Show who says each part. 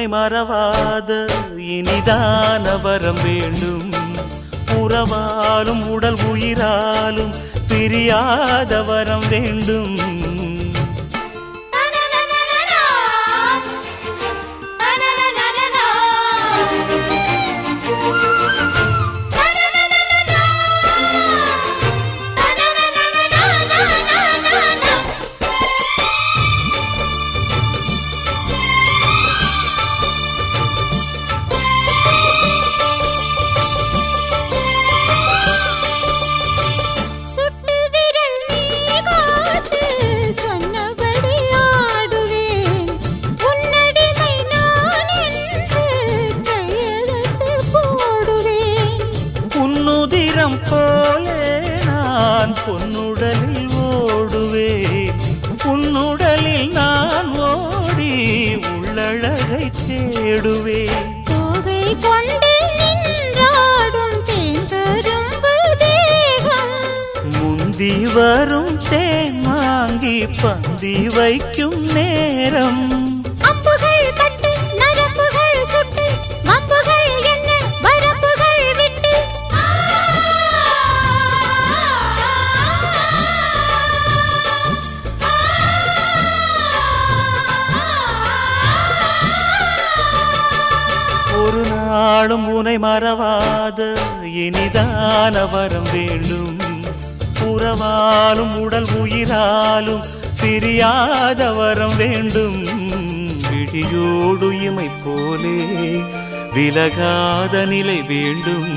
Speaker 1: உனை மறவாத இனிதான வரம் வேண்டும். உறவாலும் உடல் உயிராலும் பிரியாத வரம் வேண்டும். போலே நான் பொன்னுடலில் ஓடுவேன். உன்னுடலில் நான் ஓடி உள்ளழகை தேடுவேன்.
Speaker 2: தோகை கொண்டு நின்றாடும் தேன்பெரும்பு தேகம்.
Speaker 1: முந்தி வரும் தேன் வாங்கி பந்தி வைக்கும் நேரம்.
Speaker 2: அம்புகள் பட்டு நரம்புகள் சுட்டு வம்புகள் என்ன வரம்புகள் விட்டு.
Speaker 1: ஒரு நாளும் உனை மறவாத இனிதான வரம் வேண்டும். உறவாலும் உடல் உயிராலும் பிரியாத வரம் வேண்டும். விடியோடு இமை போலே விலகாத நிலை வேண்டும்.